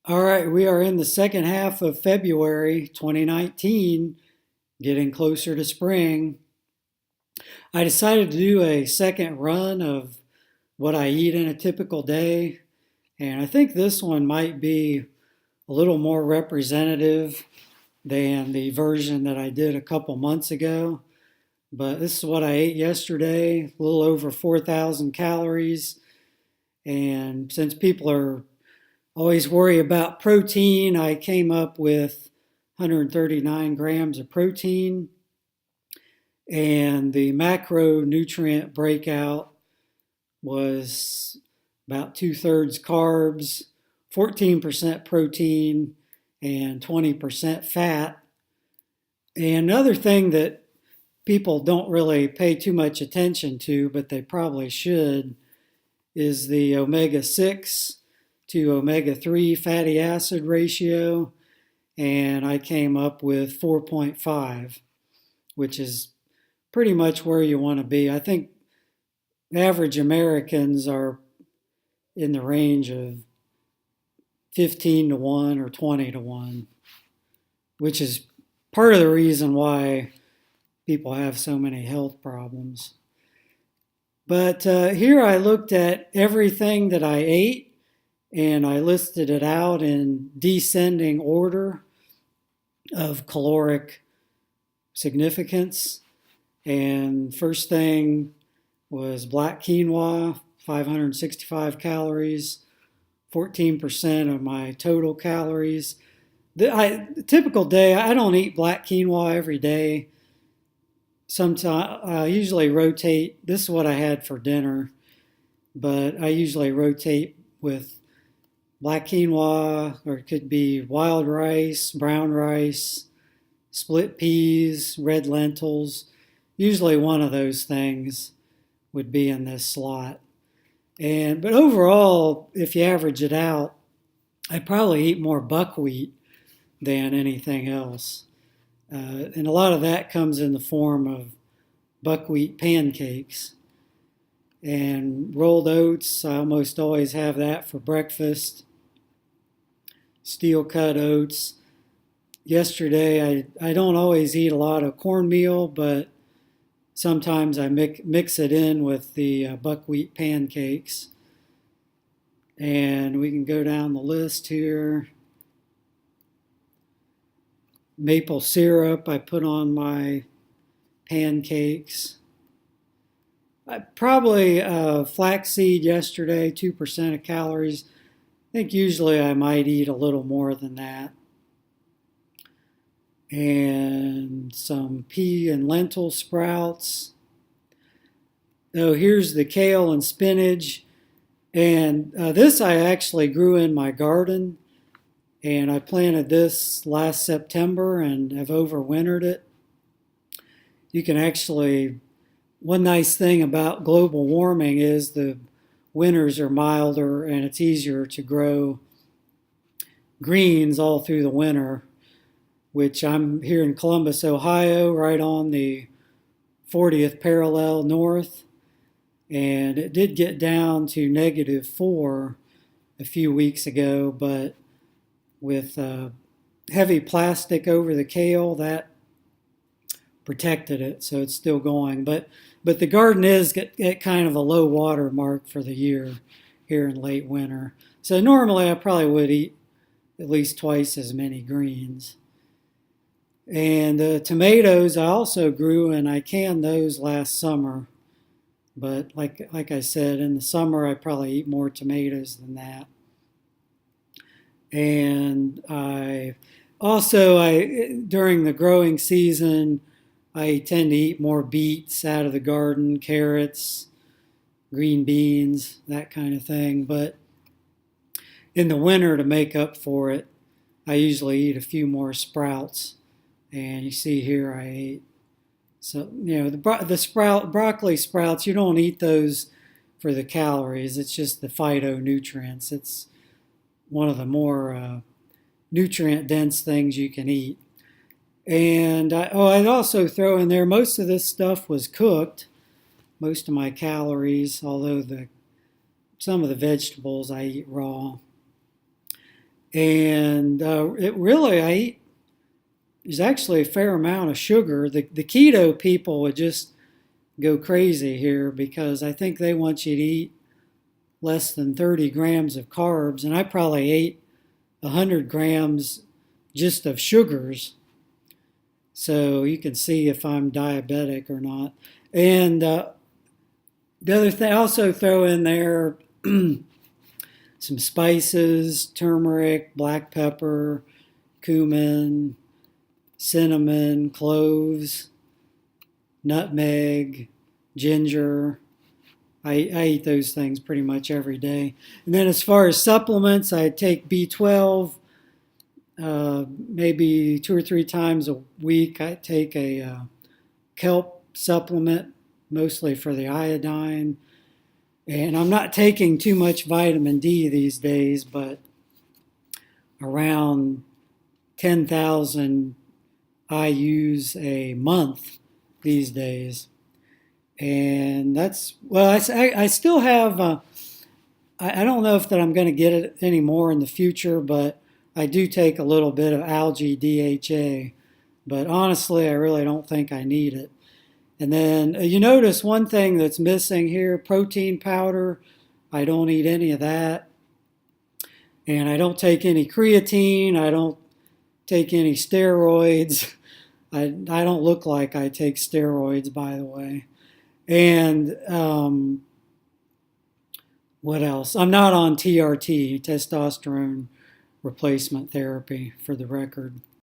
All right, we are in the second half of February 2019, getting closer to spring. I decided to do a second run of what I eat in a typical day, and I think this one might be a little more representative than the version that I did a couple months ago. But this is what I ate yesterday, a little over 4,000 calories. And since people are always worry about protein, I came up with 139 grams of protein, and the macronutrient breakout was about two-thirds carbs, 14% protein, and 20% fat. And another thing that people don't really pay too much attention to, but they probably should, is the omega 6 to omega 3 fatty acid ratio. And I came up with 4.5, which is pretty much where you want to be. I think average Americans are in the range of 15 to 1 or 20 to 1, which is part of the reason why people have so many health problems. But here I looked at everything that I ate and I listed it out in descending order of caloric significance. And first thing was black quinoa, 565 calories, 14% of my total calories. The typical day, I don't eat black quinoa every day. Sometimes I usually rotate. This is what I had for dinner, but I usually rotate with black quinoa, or it could be wild rice, brown rice, split peas, red lentils. Usually one of those things would be in this slot. But overall, if you average it out, I probably eat more buckwheat than anything else. And a lot of that comes in the form of buckwheat pancakes. And rolled oats, I almost always have that for breakfast. Steel cut oats. Yesterday, I don't always eat a lot of cornmeal, but sometimes I mix it in with the buckwheat pancakes. And we can go down the list here. Maple syrup I put on my pancakes. I probably flaxseed yesterday, 2% of calories. I think usually I might eat a little more than that. And some pea and lentil sprouts. Oh, here's the kale and spinach. And this I actually grew in my garden. And I planted this last September and have overwintered it. You can actually, one nice thing about global warming is the winters are milder and it's easier to grow greens all through the winter, which I'm here in Columbus, Ohio, right on the 40th parallel north. And it did get down to -4 a few weeks ago, but with heavy plastic over the kale, that protected it, so it's still going. But the garden is at kind of a low water mark for the year here in late winter. So normally I probably would eat at least twice as many greens. And the tomatoes I also grew, and I canned those last summer. But like I said, in the summer I probably eat more tomatoes than that. And I during the growing season, I tend to eat more beets out of the garden, carrots, green beans, that kind of thing. But in the winter, to make up for it, I usually eat a few more sprouts. And you see here I ate. So, the broccoli sprouts, you don't eat those for the calories. It's just the phytonutrients. It's one of the more nutrient dense things you can eat. And I'd also throw in there, most of this stuff was cooked, most of my calories, although some of the vegetables I eat raw. And I eat, there's actually a fair amount of sugar. The keto people would just go crazy here because I think they want you to eat less than 30 grams of carbs, and I probably ate 100 grams just of sugars. So you can see if I'm diabetic or not. And the other thing, I also throw in there some spices, turmeric, black pepper, cumin, cinnamon, cloves, nutmeg, ginger. I eat those things pretty much every day. And then as far as supplements, I take B12 maybe 2 or 3 times a week. I take a kelp supplement, mostly for the iodine. And I'm not taking too much vitamin D these days, but around 10,000 IUs a month these days. And that's, well, I still have, I don't know if that I'm going to get it anymore in the future, but I do take a little bit of algae DHA. But honestly, I really don't think I need it. And then you notice one thing that's missing here, protein powder. I don't eat any of that. And I don't take any creatine. I don't take any steroids. I don't look like I take steroids, by the way. And what else? I'm not on TRT, testosterone replacement therapy, for the record.